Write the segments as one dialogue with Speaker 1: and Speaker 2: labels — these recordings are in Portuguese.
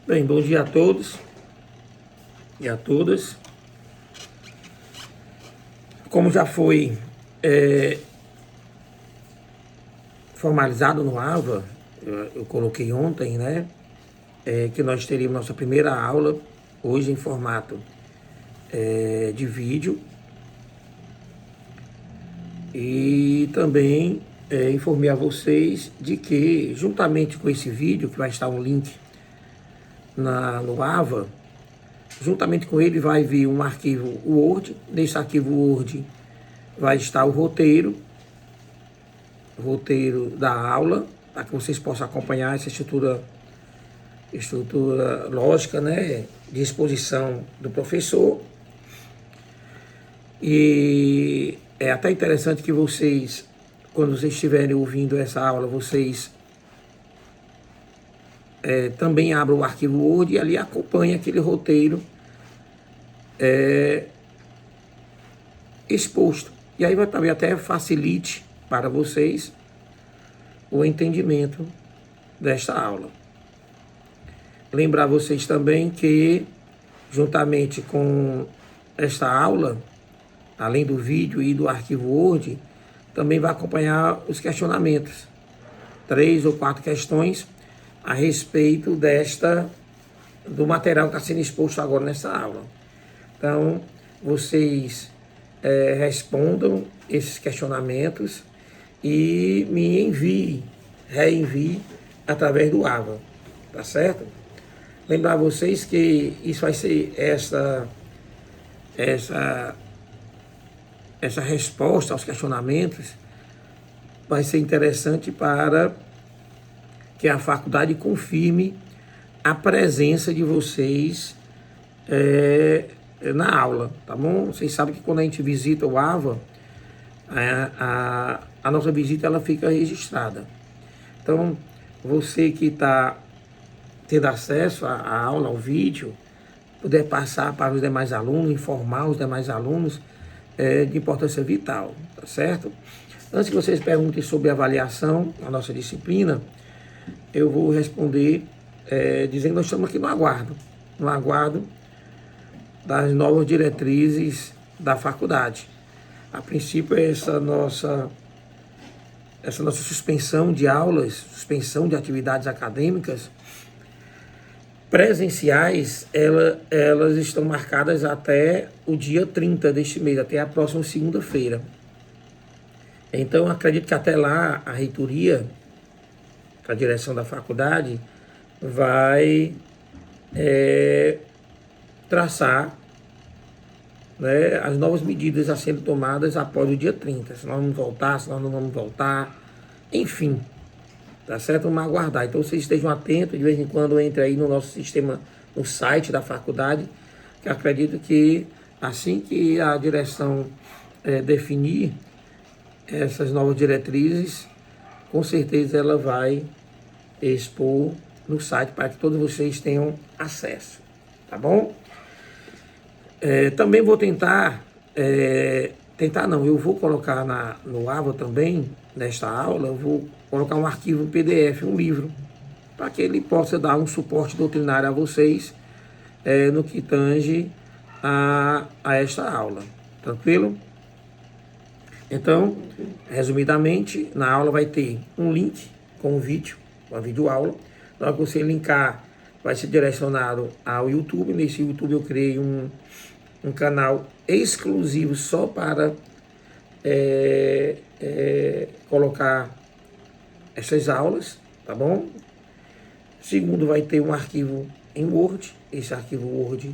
Speaker 1: Bem, bom dia a todos e a todas. Como já foi formalizado no AVA, eu coloquei ontem, né, que nós teríamos nossa primeira aula hoje em formato de vídeo. E também informei a vocês de que, juntamente com esse vídeo, que vai estar um link no AVA, juntamente com ele vai vir um arquivo Word. Nesse arquivo Word vai estar o roteiro da aula, para que vocês possam acompanhar essa estrutura lógica, né, de exposição do professor. E é até interessante que vocês, quando vocês estiverem ouvindo essa aula, vocês também abram o arquivo Word e ali acompanhem aquele roteiro exposto. E aí vai também até facilite para vocês o entendimento desta aula. Lembrar vocês também que, juntamente com esta aula, além do vídeo e do arquivo Word, também vai acompanhar os questionamentos. 3 ou 4 questões a respeito do material que está sendo exposto agora nessa aula. Então, vocês respondam esses questionamentos e me reenviem através do AVA, tá certo? Lembrar vocês que isso vai ser essa resposta aos questionamentos vai ser interessante para que a faculdade confirme a presença de vocês na aula, tá bom? Vocês sabem que quando a gente visita o AVA, a nossa visita ela fica registrada. Então, você que está tendo acesso à aula, ao vídeo, puder passar para os demais alunos, informar os demais alunos, de importância vital, tá certo? Antes que vocês perguntem sobre avaliação, a nossa disciplina, eu vou responder dizendo que nós estamos aqui no aguardo das novas diretrizes da faculdade. A princípio, essa nossa suspensão de aulas, suspensão de atividades acadêmicas presenciais, elas estão marcadas até o dia 30 deste mês, até a próxima segunda-feira. Então, acredito que até lá a reitoria, a direção da faculdade, vai traçar, né, as novas medidas a serem tomadas após o dia 30. Se nós vamos voltar, se nós não vamos voltar, enfim. Tá certo? Vamos aguardar. Então vocês estejam atentos, de vez em quando entre aí no nosso sistema, no site da faculdade, que acredito que assim que a direção definir essas novas diretrizes, com certeza ela vai expor no site para que todos vocês tenham acesso. Tá bom? Também vou eu vou colocar no AVA também, nesta aula, eu vou colocar um arquivo PDF, um livro, para que ele possa dar um suporte doutrinário a vocês no que tange a esta aula. Tranquilo? Então, resumidamente, na aula vai ter um link com um vídeo, uma videoaula. Na hora que você linkar, vai ser direcionado ao YouTube. Nesse YouTube eu criei um canal exclusivo só para colocar essas aulas, tá bom? Segundo, vai ter um arquivo em Word. Esse arquivo Word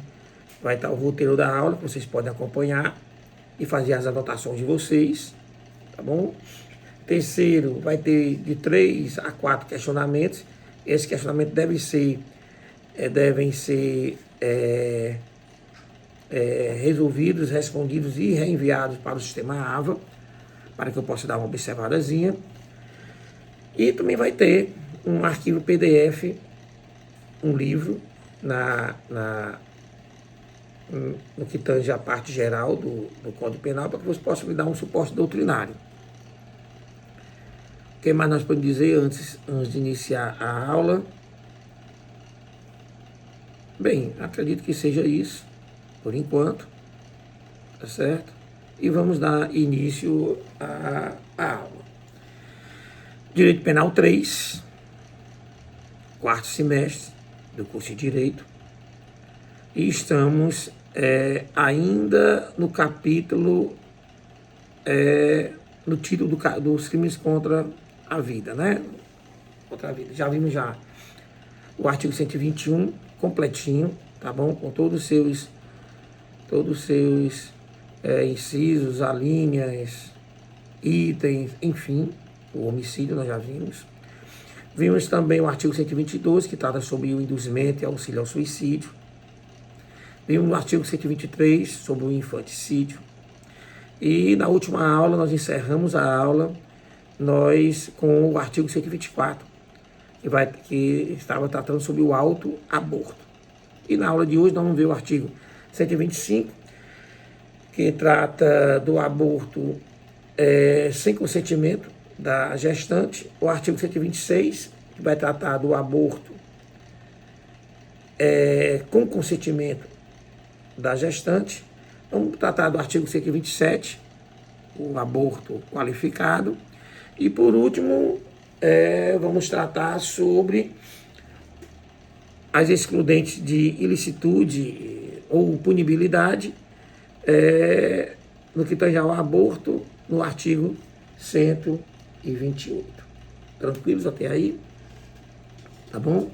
Speaker 1: vai estar o roteiro da aula, que vocês podem acompanhar e fazer as anotações de vocês, tá bom? Terceiro, vai ter de 3 a 4 questionamentos. Esses questionamentos devem ser resolvidos, respondidos e reenviados para o sistema AVA, para que eu possa dar uma observadazinha. E também vai ter um arquivo PDF, um livro, no que tange a parte geral do Código Penal, para que você possa me dar um suporte doutrinário. O que mais nós podemos dizer antes de iniciar a aula? Bem, acredito que seja isso, por enquanto, tá certo? E vamos dar início à aula. Direito Penal 3, quarto semestre do curso de Direito. E estamos ainda no capítulo, no título dos crimes contra a vida, né? Contra a vida. Já vimos já o artigo 121 completinho, tá bom? Com todos os seus incisos, alíneas, itens, enfim, o homicídio nós já vimos. Vimos também o artigo 122, que trata sobre o induzimento e auxílio ao suicídio. Vimos o artigo 123, sobre o infanticídio. E na última aula, nós encerramos a aula com o artigo 124, que estava tratando sobre o autoaborto. E na aula de hoje, nós vamos ver o artigo 125, que trata do aborto sem consentimento da gestante. O artigo 126, que vai tratar do aborto com consentimento da gestante. Vamos tratar do artigo 127, o aborto qualificado. E, por último, vamos tratar sobre as excludentes de ilicitude ou punibilidade no que tange ao aborto, no artigo 128. Tranquilos até aí? Tá bom?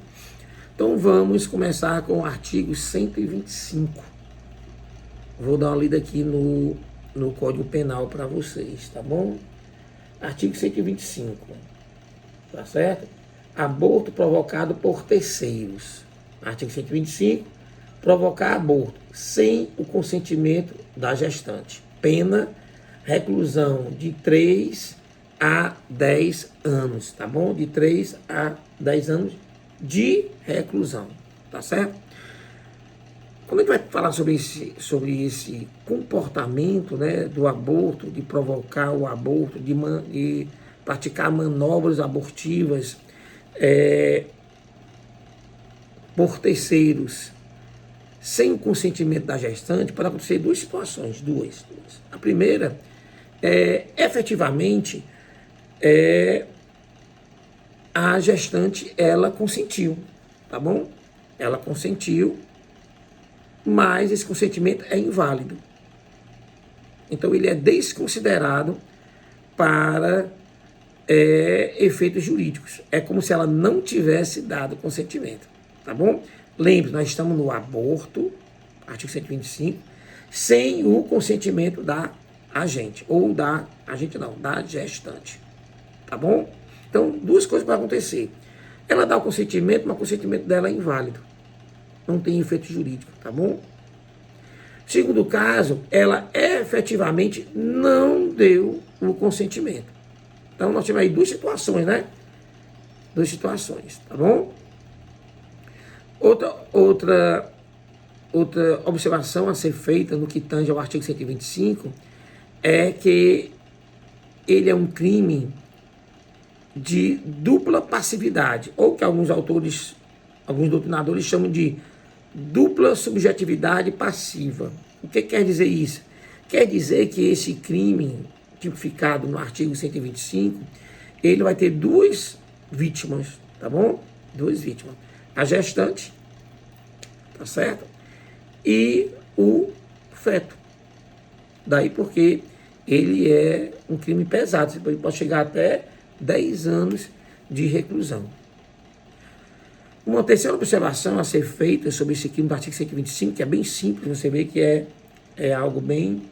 Speaker 1: Então vamos começar com o artigo 125. Vou dar uma lida aqui no Código Penal para vocês, tá bom? Artigo 125, tá certo? Aborto provocado por terceiros. Artigo 125, provocar aborto sem o consentimento da gestante. Pena, reclusão de 3 a 10 anos, tá bom? De 3 a 10 anos de reclusão, tá certo? Quando a gente vai falar sobre esse comportamento, né, do aborto, de provocar o aborto, de praticar manobras abortivas por terceiros, sem o consentimento da gestante, pode acontecer duas situações, duas. A primeira efetivamente, a gestante, ela consentiu, tá bom? Ela consentiu, mas esse consentimento é inválido. Então, ele é desconsiderado para efeitos jurídicos. É como se ela não tivesse dado consentimento, tá bom? Lembre, nós estamos no aborto, artigo 125, sem o consentimento da agente, ou da gestante, tá bom? Então, duas coisas podem acontecer. Ela dá o consentimento, mas o consentimento dela é inválido. Não tem efeito jurídico, tá bom? Segundo caso, ela efetivamente não deu o consentimento. Então, nós temos aí duas situações, né? Duas situações, tá bom? Outra observação a ser feita no que tange ao artigo 125 é que ele é um crime de dupla passividade, ou que alguns doutrinadores chamam de dupla subjetividade passiva. O que quer dizer isso? Quer dizer que esse crime tipificado no artigo 125, ele vai ter duas vítimas, tá bom? Duas vítimas. A gestante, tá certo? E o feto. Daí porque ele é um crime pesado, ele pode chegar até 10 anos de reclusão. Uma terceira observação a ser feita sobre esse crime do artigo 125, que é bem simples, você vê que é algo bem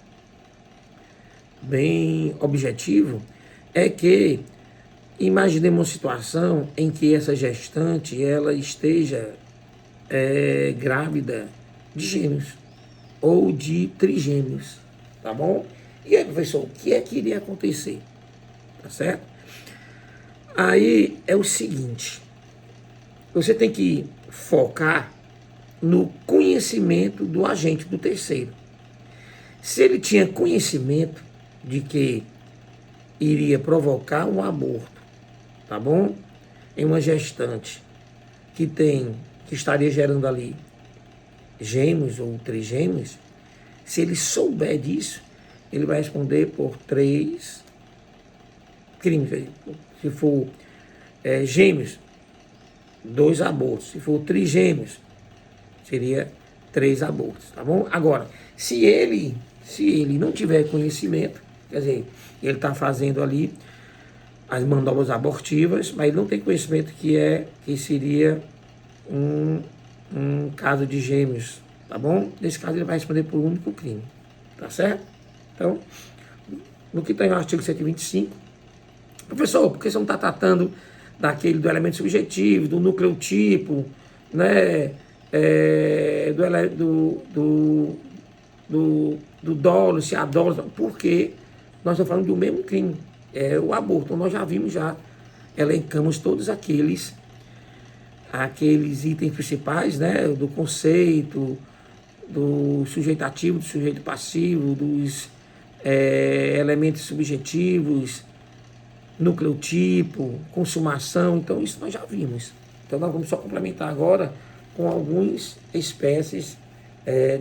Speaker 1: objetivo, é que imaginemos uma situação em que essa gestante ela esteja grávida de gêmeos ou de trigêmeos, tá bom? E aí, professor, o que é que iria acontecer? Tá certo? Aí é o seguinte, você tem que focar no conhecimento do agente, do terceiro. Se ele tinha conhecimento de que iria provocar um aborto, tá bom? Em uma gestante que estaria gerando ali gêmeos ou trigêmeos, se ele souber disso, ele vai responder por 3 crimes. Se for gêmeos, 2 abortos. Se for trigêmeos, seria 3 abortos, tá bom? Agora, se ele não tiver conhecimento, quer dizer, ele está fazendo ali as manobras abortivas, mas ele não tem conhecimento que seria um caso de gêmeos, tá bom? Nesse caso ele vai responder por um único crime, tá certo? Então, no que tem no artigo 125, professor, por que você não está tratando do elemento subjetivo, do nucleotipo, né? Do dolo, se há dolo, porque nós estamos falando do mesmo crime, é o aborto. Então, nós já vimos, elencamos todos aqueles itens principais, né, do conceito, do sujeito ativo, do sujeito passivo, dos elementos subjetivos, nucleotipo, consumação. Então, isso nós já vimos. Então, nós vamos só complementar agora com algumas espécies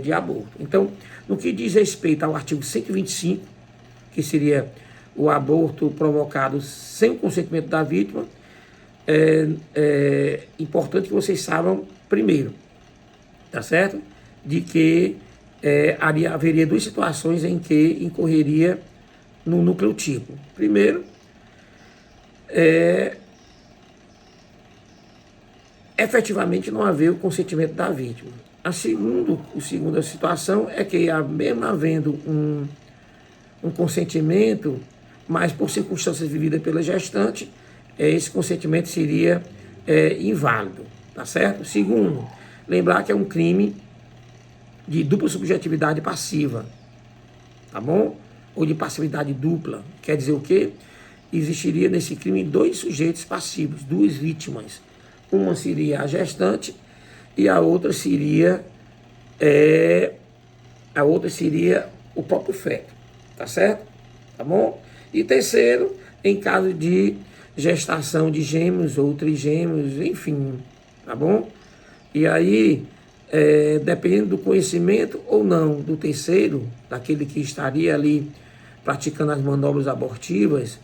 Speaker 1: de aborto. Então, no que diz respeito ao artigo 125, que seria o aborto provocado sem o consentimento da vítima, é importante que vocês saibam, primeiro, tá certo? De que haveria 2 situações em que incorreria no nucleotipo. Primeiro, efetivamente não haver o consentimento da vítima. A segunda situação é que, mesmo havendo um consentimento, mas por circunstâncias vividas pela gestante, esse consentimento seria inválido, tá certo? Segundo, lembrar que é um crime de dupla subjetividade passiva, tá bom? Ou de passividade dupla. Quer dizer o quê? Existiria nesse crime 2 sujeitos passivos, 2 vítimas. Uma seria a gestante e a outra seria o próprio feto, tá certo? Tá bom? E terceiro, em caso de gestação de gêmeos ou trigêmeos, enfim, tá bom? E aí, dependendo do conhecimento ou não do terceiro, daquele que estaria ali praticando as manobras abortivas,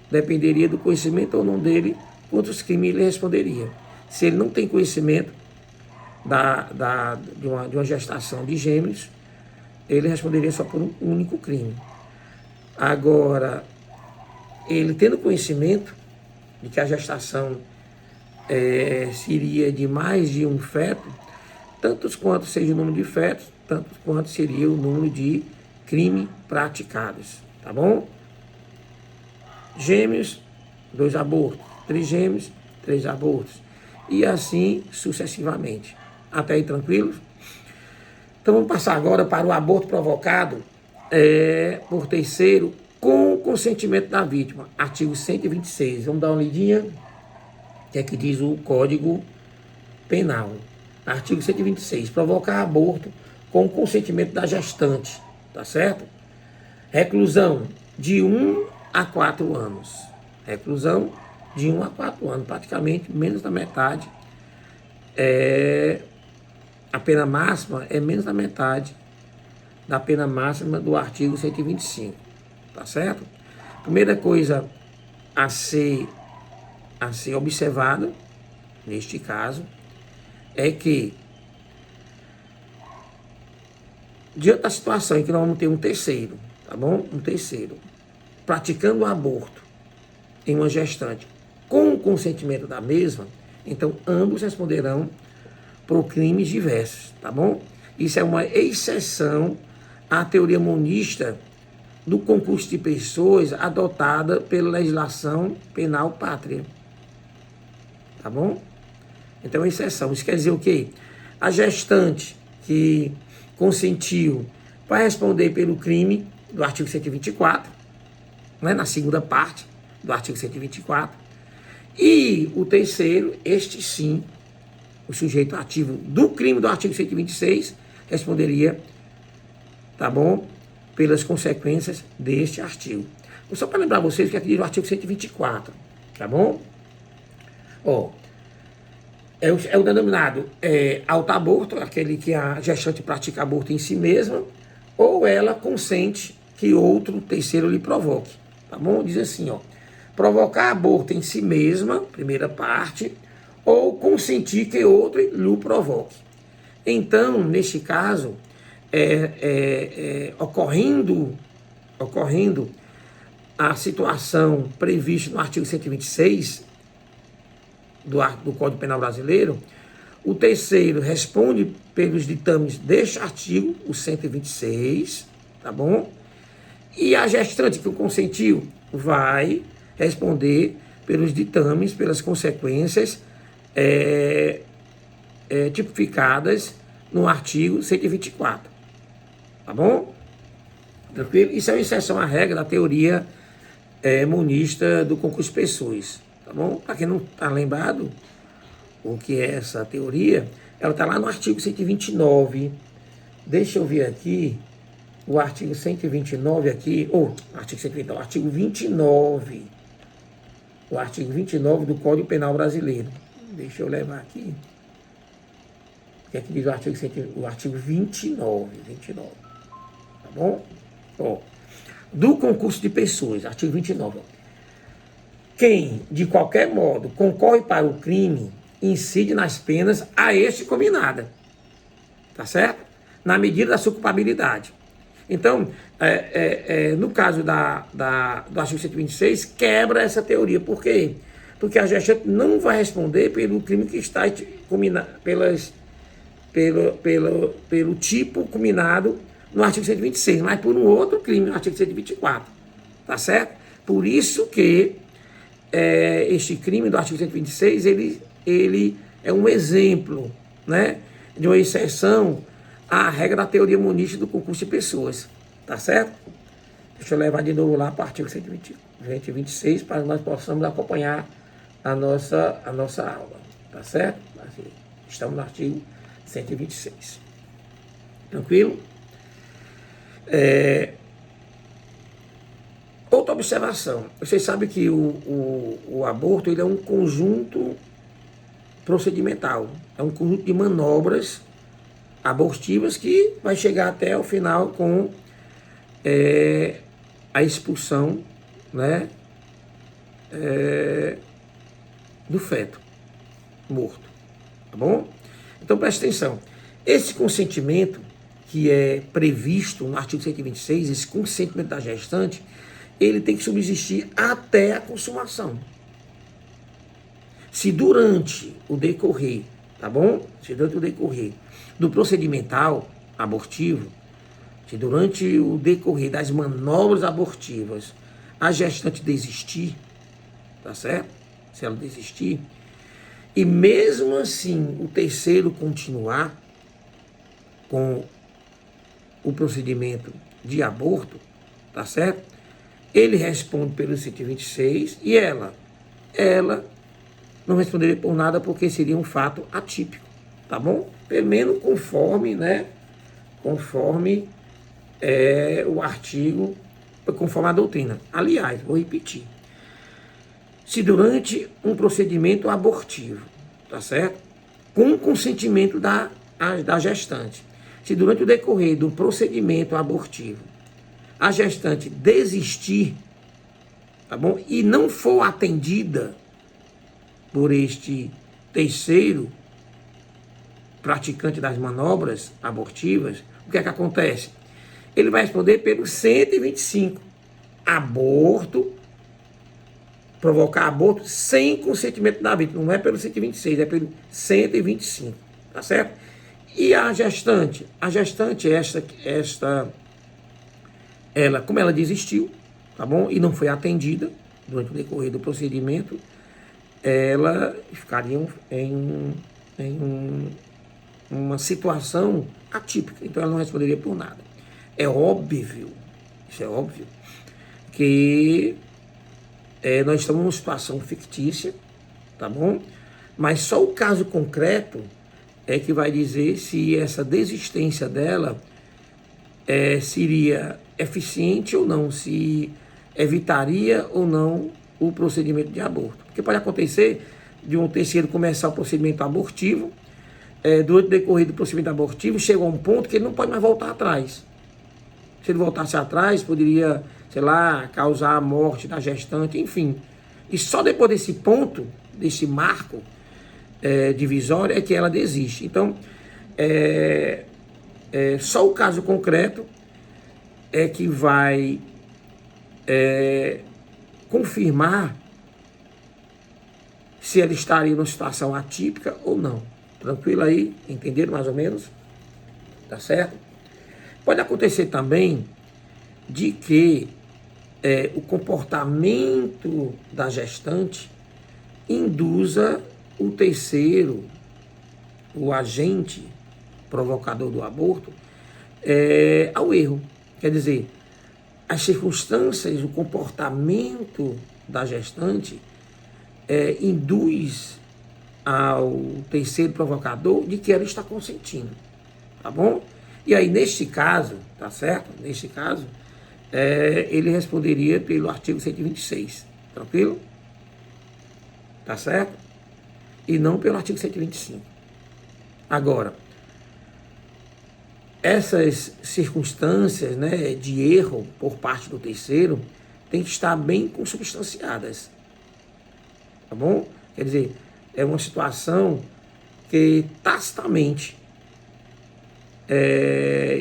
Speaker 1: dependeria do conhecimento ou não dele, quantos crimes ele responderia. Se ele não tem conhecimento de uma gestação de gêmeos, ele responderia só por um único crime. Agora, ele tendo conhecimento de que a gestação seria de mais de um feto, tantos quanto seja o número de fetos, tantos quanto seria o número de crimes praticados, tá bom? Gêmeos, 2 abortos. Trigêmeos, 3 abortos. E assim sucessivamente. Até aí, tranquilos? Então vamos passar agora para o aborto provocado por terceiro com o consentimento da vítima. Artigo 126. Vamos dar uma lidinha? O que é que diz o Código Penal? Artigo 126. Provocar aborto com o consentimento da gestante. Tá certo? Reclusão de 1 a 4 anos. Reclusão de 1 a 4 anos. Praticamente menos da metade. A pena máxima é menos da metade da pena máxima do artigo 125. Tá certo? Primeira coisa a ser observada, neste caso, é que, diante da situação em que nós vamos ter um terceiro, tá bom? Um terceiro, praticando o aborto em uma gestante com o consentimento da mesma, então ambos responderão por crimes diversos, tá bom? Isso é uma exceção à teoria monista do concurso de pessoas adotada pela legislação penal pátria, tá bom? Então, exceção. Isso quer dizer o quê? A gestante que consentiu vai responder pelo crime do artigo 124, né, na segunda parte do artigo 124. E o terceiro, este sim, o sujeito ativo do crime do artigo 126, responderia, tá bom, pelas consequências deste artigo. Só para lembrar vocês o que é que diz o artigo 124, tá bom? é o denominado autoaborto, aquele que a gestante pratica aborto em si mesma, ou ela consente que outro terceiro lhe provoque, tá bom? Diz assim, ó, provocar aborto em si mesma, primeira parte, ou consentir que outro lhe provoque. Então, neste caso, ocorrendo a situação prevista no artigo 126 do Código Penal Brasileiro, o terceiro responde pelos ditames deste artigo, o 126, tá bom? E a gestante que o consentiu vai responder pelos ditames, pelas consequências tipificadas no artigo 124, tá bom? Tranquilo? Isso é uma exceção à regra da teoria monista do concurso de pessoas, tá bom? Para quem não está lembrado o que é essa teoria, ela está lá no artigo 129. Deixa eu ver aqui o artigo 129 aqui, artigo 129, o artigo 29. O artigo 29 do Código Penal Brasileiro. Deixa eu levar aqui. O que é que diz o artigo 29, tá bom? Do concurso de pessoas, artigo 29. Quem, de qualquer modo, concorre para o crime, incide nas penas a este combinada, tá certo? Na medida da sua culpabilidade. Então, no caso do artigo 126, quebra essa teoria. Por quê? Porque a gestante não vai responder pelo crime que está combinado, pelo tipo combinado no artigo 126, mas por um outro crime no artigo 124, tá certo? Por isso que este crime do artigo 126, ele é um exemplo, né, de uma exceção à regra da teoria monista do concurso de pessoas, tá certo? Deixa eu levar de novo lá para o artigo 126 para que nós possamos acompanhar a nossa aula, tá certo? Assim, estamos no artigo 126. Tranquilo? Outra observação. Vocês sabem que o aborto ele é um conjunto procedimental. É um conjunto de manobras abortivas que vai chegar até o final com a expulsão, né, do feto morto. Tá bom? Então preste atenção. Esse consentimento que é previsto no artigo 126, esse consentimento da gestante, ele tem que subsistir até a consumação. Se durante o decorrer, tá bom? Se durante o decorrer do procedimental abortivo, se durante o decorrer das manobras abortivas a gestante desistir, tá certo? Se ela desistir, e mesmo assim o terceiro continuar com o procedimento de aborto, tá certo? Ele responde pelo 126 e ela não responderia por nada porque seria um fato atípico, tá bom? Pelo menos conforme, né? Conforme o artigo, conforme a doutrina. Aliás, vou repetir. Se durante um procedimento abortivo, tá certo? Com consentimento da gestante, se durante o decorrer do procedimento abortivo a gestante desistir, tá bom? E não for atendida por este terceiro praticante das manobras abortivas, o que é que acontece? Ele vai responder pelo 125. Aborto, provocar aborto sem consentimento da vítima. Não é pelo 126, é pelo 125. Tá certo? E a gestante? A gestante, ela, como ela desistiu, tá bom? E não foi atendida durante o decorrer do procedimento, ela ficaria em uma situação atípica. Então ela não responderia por nada. É óbvio, isso é óbvio, que nós estamos numa situação fictícia, tá bom? Mas só o caso concreto é que vai dizer se essa desistência dela seria eficiente ou não, se evitaria ou não o procedimento de aborto. Porque pode acontecer de um terceiro começar o procedimento abortivo, durante o decorrer do procedimento abortivo, chegou a um ponto que ele não pode mais voltar atrás. Se ele voltasse atrás, poderia, sei lá, causar a morte da gestante, enfim. E só depois desse ponto, desse marco divisório, é que ela desiste. Então, só o caso concreto é que vai confirmar se ela estaria numa situação atípica ou não. Tranquilo aí? Entenderam mais ou menos? Tá certo? Pode acontecer também de que o comportamento da gestante induza o terceiro, o agente provocador do aborto, ao erro. Quer dizer, as circunstâncias, o comportamento da gestante induz ao terceiro provocador de que ela está consentindo, tá bom? E aí, neste caso, tá certo? Neste caso, ele responderia pelo artigo 126, tranquilo? Tá certo? E não pelo artigo 125. Agora, essas circunstâncias, né, de erro por parte do terceiro tem que estar bem consubstanciadas, tá bom? Quer dizer, é uma situação que tacitamente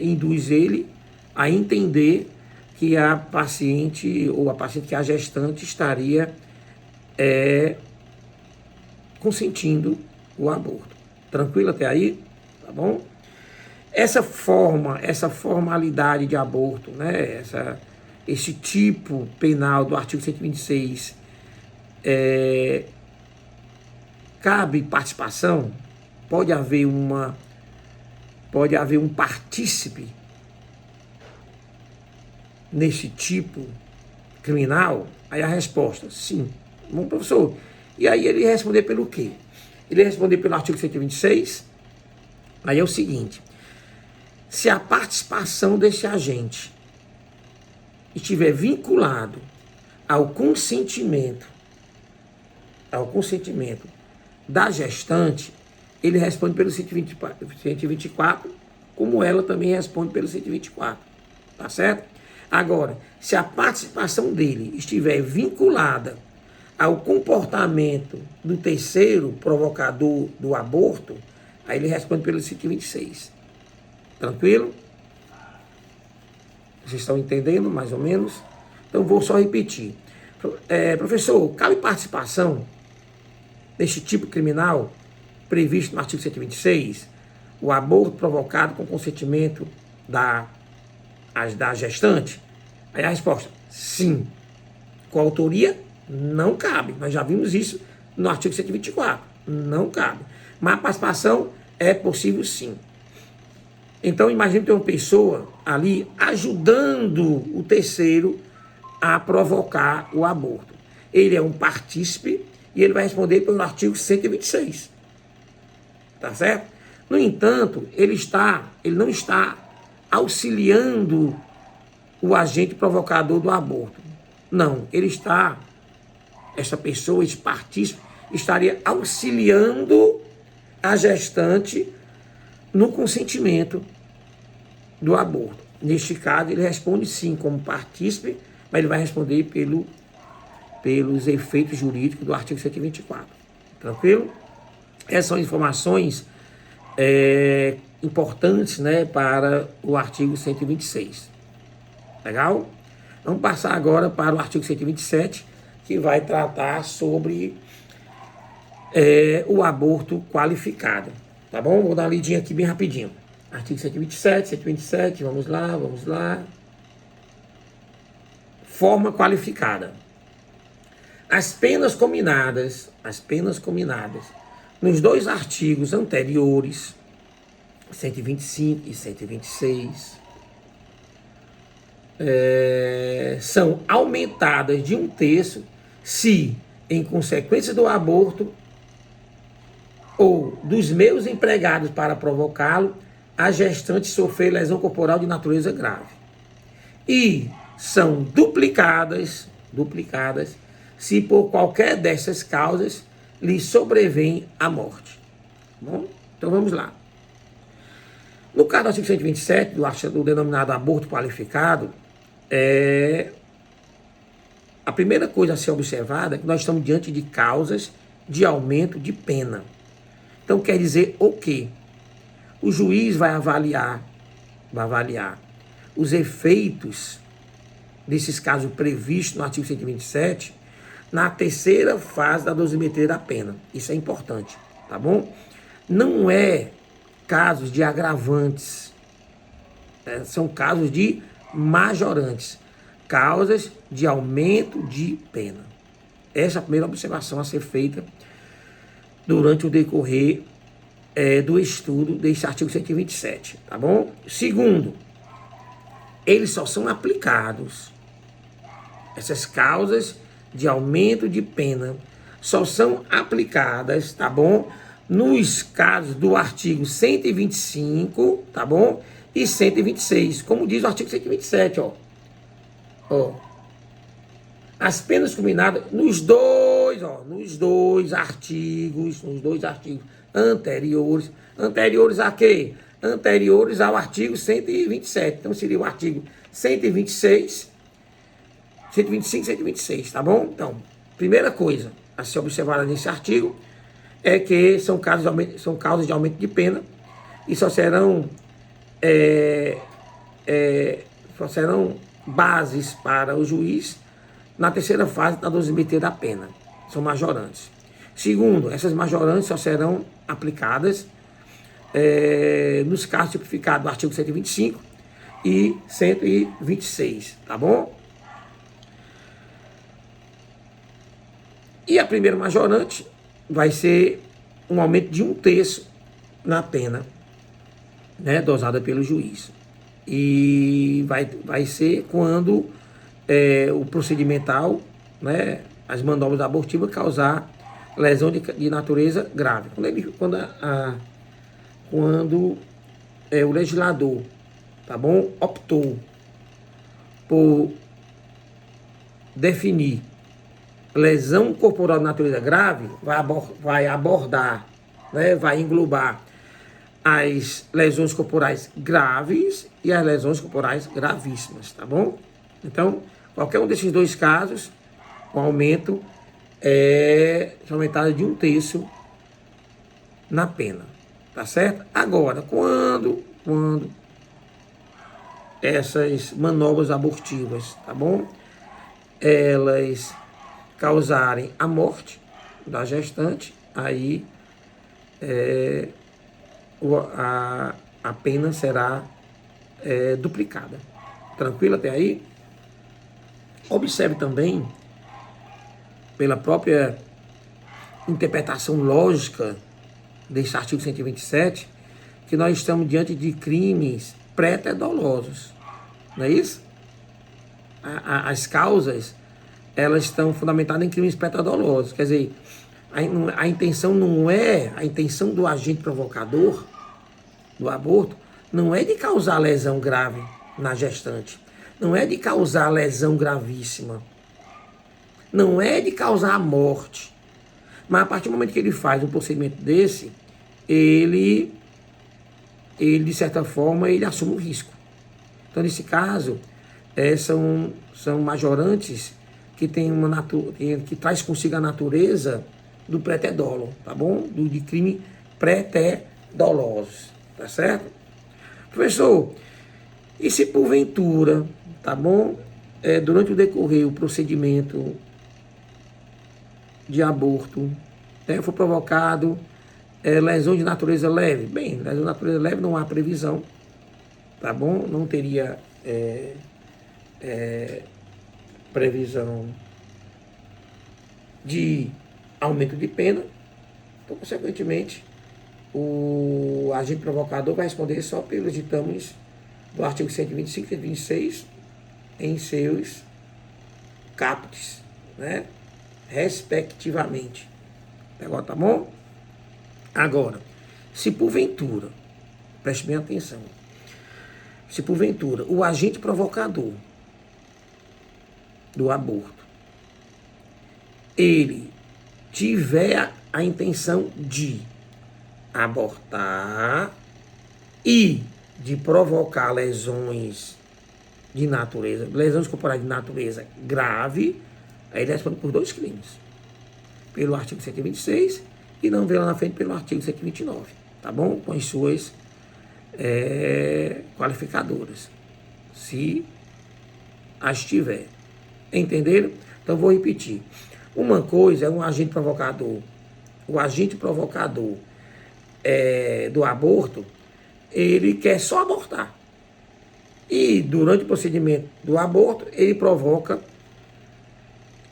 Speaker 1: induz ele a entender que a paciente, ou a paciente, que a gestante estaria consentindo o aborto. Tranquilo até aí? Tá bom? Essa formalidade de aborto, né? Esse tipo penal do artigo 126, cabe participação? Pode haver um partícipe nesse tipo criminal? Aí a resposta, sim. Bom, professor, e aí ele responder pelo quê? Ele responder pelo artigo 126, aí é o seguinte: se a participação desse agente estiver vinculado ao consentimento da gestante, ele responde pelo 124, como ela também responde pelo 124, tá certo? Agora, se a participação dele estiver vinculada ao comportamento do terceiro provocador do aborto, aí ele responde pelo 126. Tranquilo? Vocês estão entendendo mais ou menos? Então vou só repetir. Professor, cabe participação deste tipo criminal previsto no artigo 126? O aborto provocado com consentimento da gestante? Aí a resposta, sim. Coautoria? Não cabe. Nós já vimos isso no artigo 124. Não cabe. Mas a participação é possível, sim. Então, imagine ter uma pessoa ali ajudando o terceiro a provocar o aborto. Ele é um partícipe e ele vai responder pelo artigo 126. Tá certo? No entanto, ele não está auxiliando o agente provocador do aborto. Não, essa pessoa, esse partícipe, estaria auxiliando a gestante no consentimento do aborto. Neste caso, ele responde sim como partícipe, mas ele vai responder pelos efeitos jurídicos do artigo 124. Tranquilo? Essas são informações importantes, né, para o artigo 126. Legal? Vamos passar agora para o artigo 127, que vai tratar sobre o aborto qualificado. Tá bom? Vou dar uma lidinha aqui bem rapidinho. Artigo 127, vamos lá. Forma qualificada. As penas combinadas nos dois artigos anteriores, 125 e 126, são aumentadas de 1/3 se, em consequência do aborto ou dos meios empregados para provocá-lo, a gestante sofrer lesão corporal de natureza grave. E são duplicadas se por qualquer dessas causas lhe sobrevém a morte. Tá bom? Então vamos lá. No caso do artigo 127, do denominado aborto qualificado, a primeira coisa a ser observada é que nós estamos diante de causas de aumento de pena. Então quer dizer o quê? O juiz vai avaliar os efeitos desses casos previstos no artigo 127 na terceira fase da dosimetria da pena. Isso é importante, tá bom? Não é casos de agravantes, são casos de majorantes, causas de aumento de pena. Essa é a primeira observação a ser feita durante o decorrer do estudo desse artigo 127, tá bom? Segundo, eles só são aplicados, essas causas de aumento de pena só são aplicadas, tá bom? Nos casos do artigo 125, tá bom? E 126, como diz o artigo 127, ó. As penas combinadas nos dois artigos anteriores a quê? Anteriores ao artigo 127. Então seria o artigo 126, 125 e 126, tá bom? Então, primeira coisa a ser observada nesse artigo é que são causas de aumento de pena e só serão bases para o juiz na terceira fase da dosimetria da pena. São majorantes. Segundo, essas majorantes só serão aplicadas nos casos tipificados do artigo 125 e 126, tá bom? E a primeira majorante vai ser um aumento de 1/3 na pena, né, dosada pelo juiz. E vai ser quando o procedimental, né, as manobras abortivas causar lesão de natureza grave. Quando o legislador, tá bom, optou por definir lesão corporal de natureza grave, vai abordar, né, vai englobar as lesões corporais graves e as lesões corporais gravíssimas, tá bom? Então, qualquer um desses dois casos, o aumento é aumentado de 1/3 na pena, tá certo? Agora, quando essas manobras abortivas, tá bom, elas causarem a morte da gestante, aí a pena será duplicada. Tranquilo até aí? Observe também, pela própria interpretação lógica desse artigo 127, que nós estamos diante de crimes pré-dolosos, não é isso? As causas, elas estão fundamentadas em crimes pré-dolosos, quer dizer, a intenção não é, a intenção do agente provocador do aborto não é de causar lesão grave na gestante, não é de causar lesão gravíssima, não é de causar a morte, mas a partir do momento que ele faz um procedimento desse, ele de certa forma, ele assume o risco. Então, nesse caso, são majorantes que tem que traz consigo a natureza do pré-dolo, tá bom? De crime pré-dolosos, tá certo? Professor, e se porventura, tá bom? Durante o decorrer, o procedimento de aborto, foi provocado lesão de natureza leve? Bem, lesão de natureza leve não há previsão, tá bom? Não teria previsão de aumento de pena, então, consequentemente, o agente provocador vai responder só pelos ditames do artigo 125 e 126 em seus caput, né, respectivamente. Agora, tá bom? Agora, se porventura, preste bem atenção, se porventura o agente provocador do aborto, ele tiver a intenção de abortar e de provocar lesões de natureza, lesões corporais de natureza grave, aí ele responde por 2 crimes. Pelo artigo 126 e não vê lá na frente pelo artigo 129, tá bom? Com as suas qualificadoras, se as tiver. Entenderam? Então vou repetir. Uma coisa é um agente provocador. O agente provocador do aborto, ele quer só abortar. E durante o procedimento do aborto, ele provoca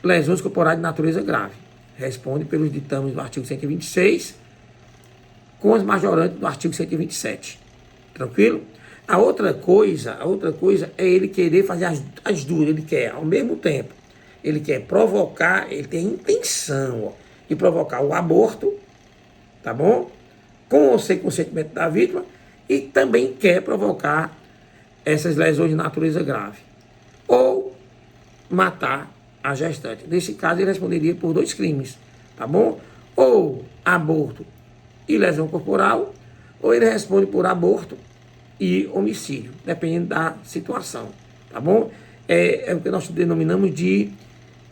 Speaker 1: lesões corporais de natureza grave. Responde pelos ditames do artigo 126, com as majorantes do artigo 127. Tranquilo? A outra coisa é ele querer fazer as duas. Ele quer, ao mesmo tempo, ele quer provocar, ele tem a intenção de provocar o aborto, tá bom? Com ou sem consentimento da vítima, e também quer provocar essas lesões de natureza grave. Ou matar a gestante. Nesse caso, ele responderia por 2 crimes, tá bom? Ou aborto e lesão corporal, ou ele responde por aborto e homicídio, dependendo da situação, tá bom? É o que nós denominamos de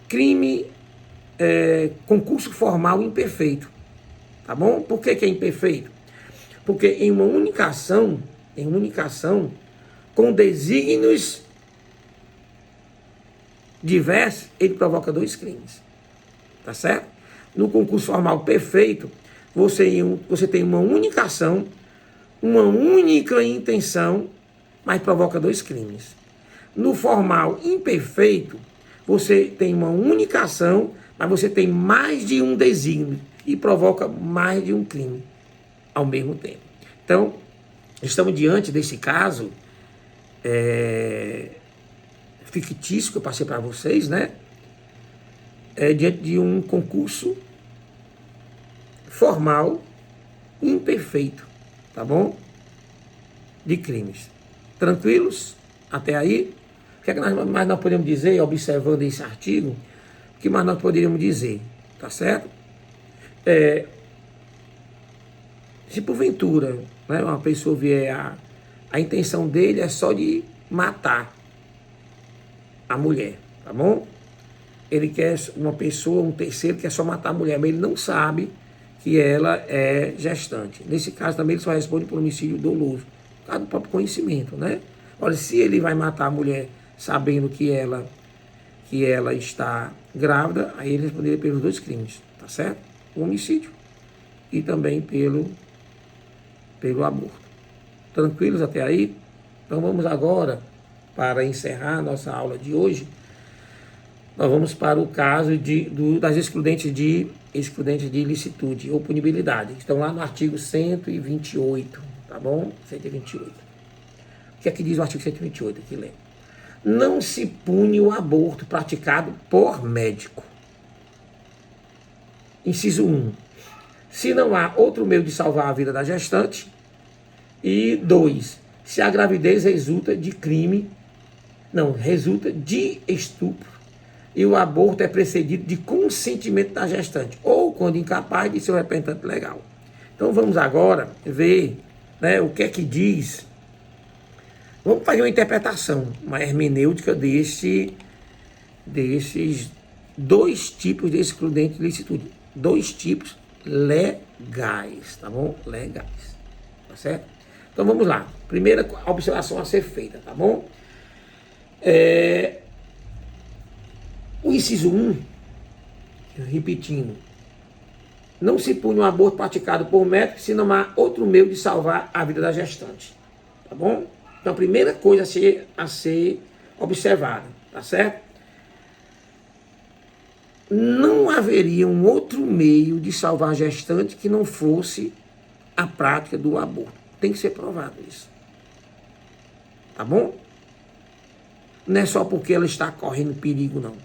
Speaker 1: crime concurso formal imperfeito, tá bom? Por que é imperfeito? Porque em uma única ação, com desígnios diversos, ele provoca 2 crimes, tá certo? No concurso formal perfeito, você tem uma única ação, uma única intenção, mas provoca 2 crimes. No formal imperfeito, você tem uma única ação, mas você tem mais de um desígnio e provoca mais de um crime ao mesmo tempo. Então, estamos diante desse caso fictício que eu passei para vocês, né? Diante de um concurso formal imperfeito, tá bom? De crimes. Tranquilos? Até aí? O que é que mais nós podemos dizer, observando esse artigo? O que mais nós poderíamos dizer? Tá certo? Se porventura, né, uma pessoa vier a intenção dele é só de matar a mulher, tá bom? Ele quer uma pessoa, um terceiro, quer só matar a mulher, mas ele não sabe que ela é gestante. Nesse caso também ele só responde por homicídio doloso, por causa do próprio conhecimento, né? Olha, se ele vai matar a mulher sabendo que ela está grávida, aí ele responderia pelos 2 crimes, tá certo? O homicídio e também pelo aborto. Tranquilos até aí? Então vamos agora, para encerrar nossa aula de hoje, nós vamos para o caso das excludentes de ilicitude ou punibilidade, que estão lá no artigo 128, tá bom? 128. O que é que diz o artigo 128? Aqui lê. Não se pune o aborto praticado por médico. Inciso 1. Se não há outro meio de salvar a vida da gestante. E 2. Se a gravidez resulta de estupro e o aborto é precedido de consentimento da gestante, ou quando incapaz de seu representante legal. Então vamos agora ver, né, o que é que diz. Vamos fazer uma interpretação, uma hermenêutica desses 2 tipos de excludente de ilicitude. 2 tipos legais, tá bom? Legais, tá certo? Então vamos lá. Primeira observação a ser feita, tá bom? O inciso 1, repetindo, não se pune um aborto praticado por médico se não há outro meio de salvar a vida da gestante, tá bom? Então a primeira coisa a ser observada, tá certo? Não haveria um outro meio de salvar a gestante que não fosse a prática do aborto. Tem que ser provado isso. Tá bom? Não é só porque ela está correndo perigo, não.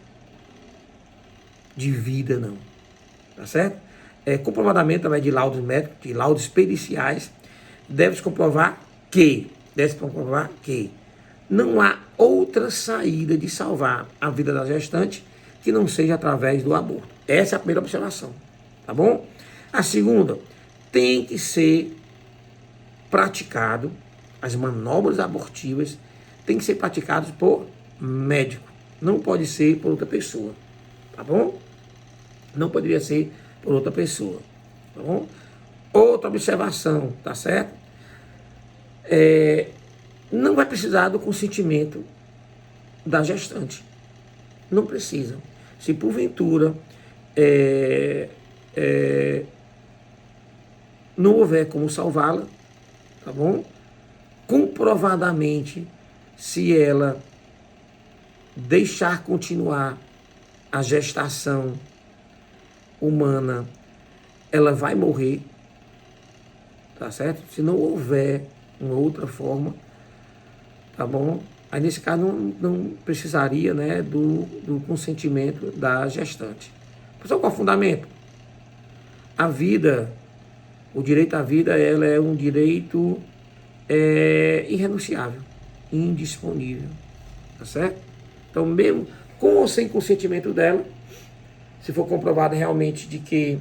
Speaker 1: De vida, não. Tá certo? Comprovadamente, através de laudos médicos, de laudos periciais, deve-se comprovar que não há outra saída de salvar a vida da gestante que não seja através do aborto. Essa é a primeira observação. tá bom? A segunda, tem que ser praticado, as manobras abortivas tem que ser praticadas por médico, não pode ser por outra pessoa, tá bom? Não poderia ser por outra pessoa, tá bom? Outra observação, tá certo? Não vai precisar do consentimento da gestante, não precisa. Se porventura não houver como salvá-la, tá bom? Comprovadamente, se ela deixar continuar a gestação humana, ela vai morrer, tá certo? Se não houver uma outra forma, tá bom? Aí nesse caso não precisaria, né, do consentimento da gestante. Pessoal, qual é o fundamento? A vida, o direito à vida, ela é um direito irrenunciável, indisponível, tá certo? Então, mesmo com ou sem consentimento dela, se for comprovado realmente de que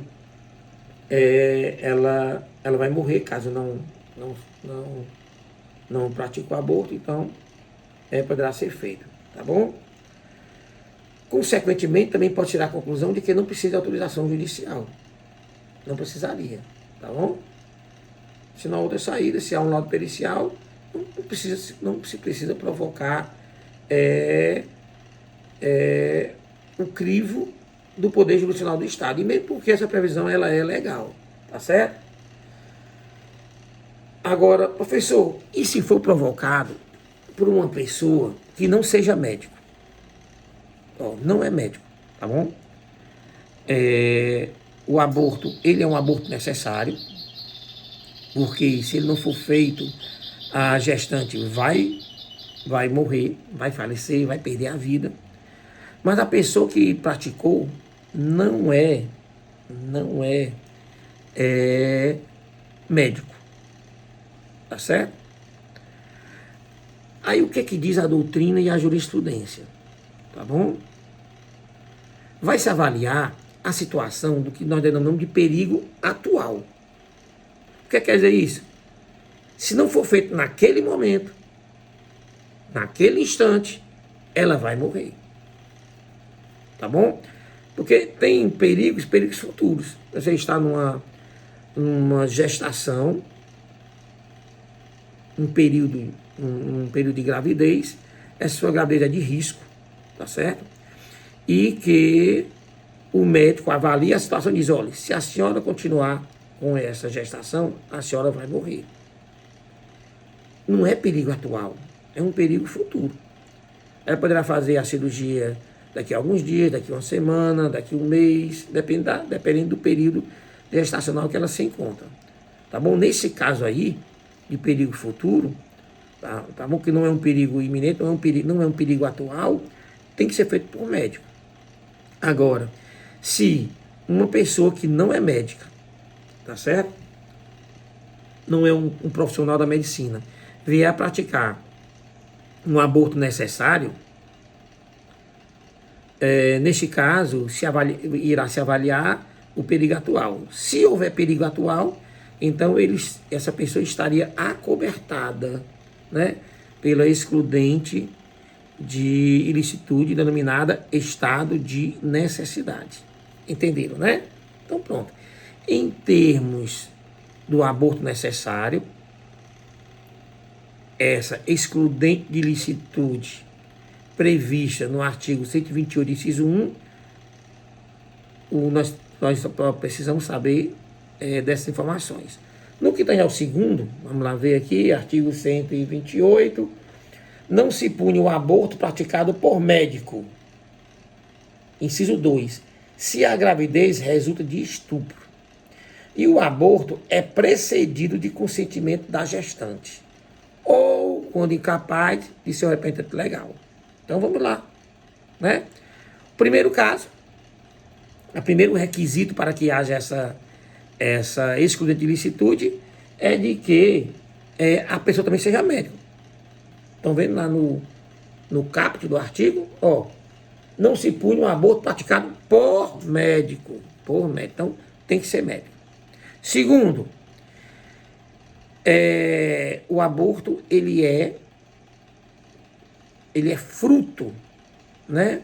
Speaker 1: ela vai morrer caso não pratique o aborto, então poderá ser feito, tá bom? Consequentemente, também pode tirar a conclusão de que não precisa de autorização judicial. Não precisaria, tá bom? Se não há outra saída, se há um laudo pericial, não se precisa provocar o crivo do Poder Judicial do Estado. E mesmo porque essa previsão ela é legal, tá certo? Agora, professor, e se for provocado por uma pessoa que não seja médico? Não é médico, tá bom? O aborto, ele é um aborto necessário, porque se ele não for feito, a gestante vai morrer, vai falecer, vai perder a vida. Mas a pessoa que praticou não é médico, tá certo? Aí o que diz a doutrina e a jurisprudência, tá bom? Vai se avaliar a situação do que nós denominamos de perigo atual. O que quer dizer isso? Se não for feito naquele momento, naquele instante, ela vai morrer. Tá bom? Porque tem perigos futuros. Você está numa gestação, um período de gravidez, essa sua gravidez é de risco, tá certo? E que o médico avalia a situação e diz, olha, se a senhora continuar com essa gestação, a senhora vai morrer. Não é perigo atual, é um perigo futuro. Ela poderá fazer a cirurgia daqui a alguns dias, daqui a uma semana, daqui a um mês, dependendo do período gestacional que ela se encontra. Tá bom? Nesse caso aí, de perigo futuro, tá bom? Que não é um perigo iminente, não é um perigo atual, tem que ser feito por médico. Agora, se uma pessoa que não é médica, tá certo? Não é um profissional da medicina, vier a praticar um aborto necessário, neste caso, irá se avaliar o perigo atual. Se houver perigo atual, então essa pessoa estaria acobertada, né, pela excludente de ilicitude denominada estado de necessidade. Entenderam, né? Então, pronto. Em termos do aborto necessário, essa excludente de ilicitude prevista no artigo 128, inciso 1, nós precisamos saber dessas informações. No que tange ao segundo, vamos lá ver aqui, artigo 128, não se pune o aborto praticado por médico. Inciso 2, se a gravidez resulta de estupro e o aborto é precedido de consentimento da gestante, ou quando incapaz de seu representante legal. Então vamos lá, né? Primeiro caso, o primeiro requisito para que haja essa excludente de ilicitude é de que a pessoa também seja médico. Estão vendo lá no caput do artigo? Não se pune um aborto praticado por médico. Por médico. Então, tem que ser médico. Segundo, o aborto, ele é fruto, né,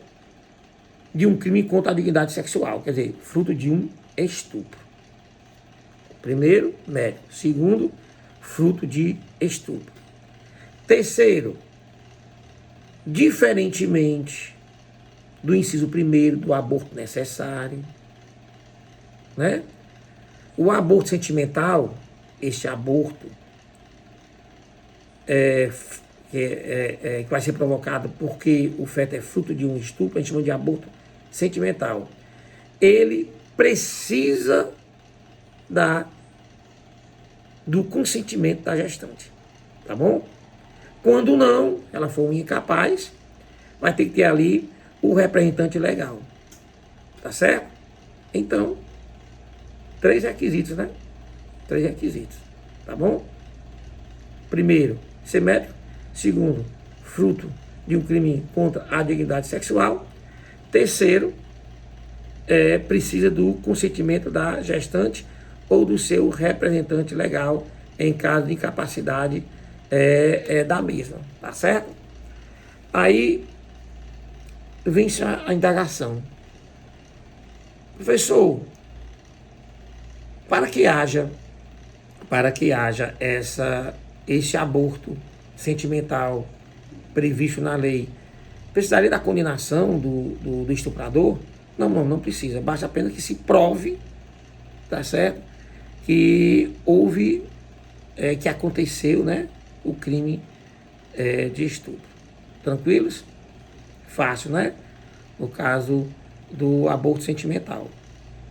Speaker 1: de um crime contra a dignidade sexual, quer dizer, fruto de um estupro. Primeiro, médico. Segundo, fruto de estupro. Terceiro, diferentemente do inciso primeiro, do aborto necessário, né? O aborto sentimental, este aborto que vai ser provocado porque o feto é fruto de um estupro, a gente chama de aborto sentimental. Ele precisa do consentimento da gestante, tá bom? Quando não, ela for incapaz, vai ter que ter ali o representante legal, tá certo? Então, 3 requisitos, né? 3 requisitos, tá bom? Primeiro, ser médico. Segundo, fruto de um crime contra a dignidade sexual. Terceiro, precisa do consentimento da gestante ou do seu representante legal em caso de incapacidade da mesma, tá certo? Aí vem a indagação. Professor, para que haja esse aborto sentimental previsto na lei, precisaria da condenação do estuprador? Não precisa. Basta apenas que se prove, tá certo, que houve, que aconteceu, né, o crime de estupro. Tranquilos? Fácil, né? No caso do aborto sentimental,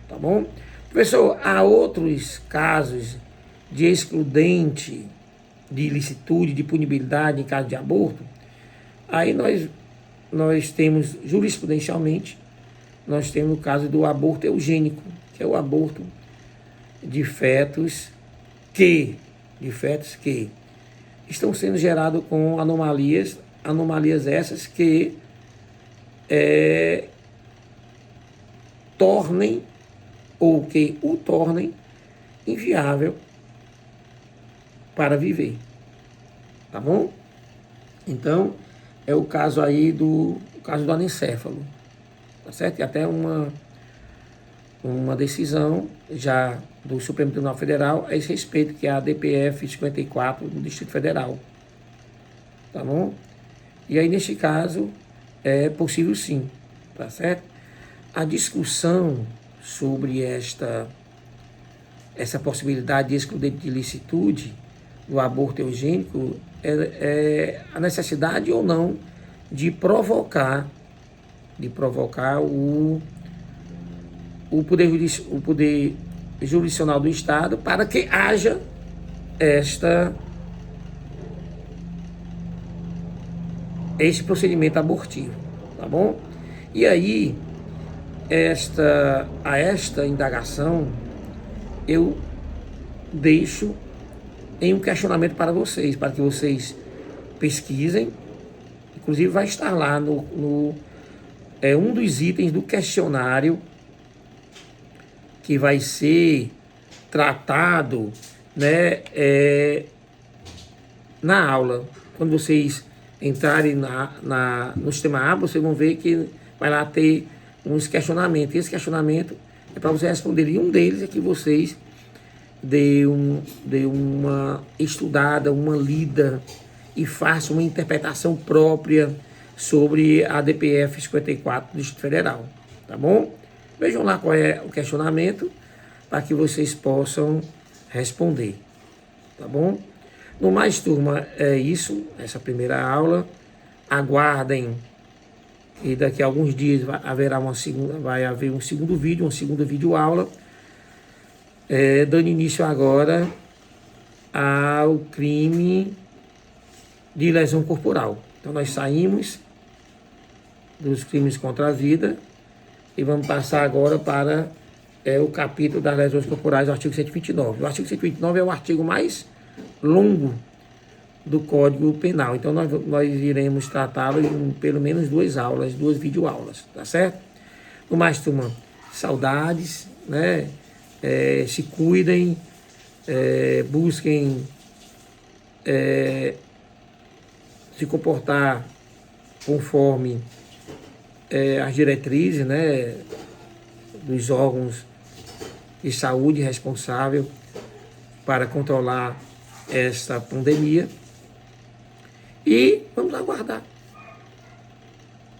Speaker 1: tá bom? Professor, há outros casos de excludente de ilicitude, de punibilidade em caso de aborto? Aí nós temos, jurisprudencialmente, nós temos o caso do aborto eugênico, que é o aborto de fetos que estão sendo gerados com anomalias essas que tornem inviável para viver, tá bom? Então, é o caso aí do anencéfalo, tá certo? E até uma decisão já do Supremo Tribunal Federal a esse respeito, que é a DPF 54 do Distrito Federal, tá bom? E aí, neste caso, é possível sim, tá certo? A discussão sobre essa possibilidade de excludente de ilicitude do aborto eugênico é a necessidade ou não de provocar o poder jurisdicional do Estado para que haja este procedimento abortivo, tá bom? E aí, a esta indagação, eu deixo em um questionamento para vocês, para que vocês pesquisem. Inclusive vai estar lá um dos itens do questionário que vai ser tratado, né, na aula. Quando vocês entrarem no sistema A, vocês vão ver que vai lá ter uns questionamentos. E esse questionamento é para vocês responderem. E um deles é que vocês dê uma estudada, uma lida e façam uma interpretação própria sobre a DPF 54 do Distrito Federal, tá bom? Vejam lá qual é o questionamento para que vocês possam responder, tá bom? No mais, turma, é isso, essa primeira aula. Aguardem e daqui a alguns dias vai haver um segundo vídeo, uma segunda videoaula, dando início agora ao crime de lesão corporal. Então nós saímos dos crimes contra a vida e vamos passar agora para o capítulo das lesões corporais do artigo 129. O artigo 129 é o artigo mais longo do Código Penal. Então nós iremos tratá-lo em pelo menos 2 aulas, 2 videoaulas, tá certo? No mais, turma, saudades, né, se cuidem, busquem se comportar conforme as diretrizes, né, dos órgãos de saúde responsável para controlar esta pandemia. E vamos aguardar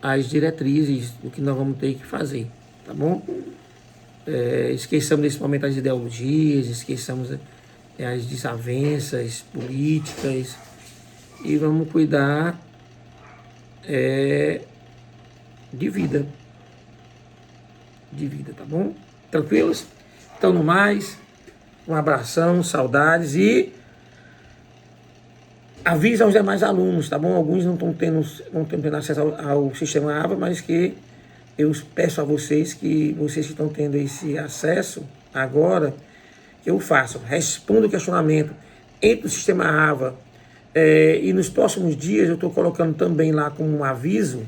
Speaker 1: as diretrizes do que nós vamos ter que fazer, tá bom? Esqueçamos nesse momento as ideologias, esqueçamos as desavenças políticas e vamos cuidar de vida, tá bom? Tranquilos? Então, no mais, um abração, saudades e avisa aos demais alunos, tá bom? Alguns não estão tendo acesso ao sistema AVA, mas que eu peço a vocês que vocês que estão tendo esse acesso agora, que eu faço, respondo o questionamento entre no sistema AVA e nos próximos dias eu estou colocando também lá como um aviso,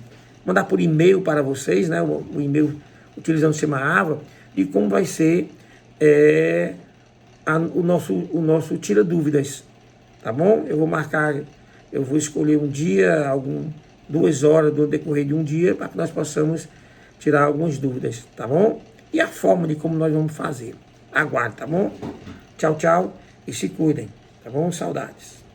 Speaker 1: mandar por e-mail para vocês, né? O e-mail utilizando o sistema AVA, de como vai ser o nosso tira dúvidas, tá bom? Eu vou marcar, eu vou escolher um dia, 2 horas do decorrer de um dia, para que nós possamos tirar algumas dúvidas, tá bom? E a forma de como nós vamos fazer. Aguarde, tá bom? Tchau, tchau e se cuidem, tá bom? Saudades.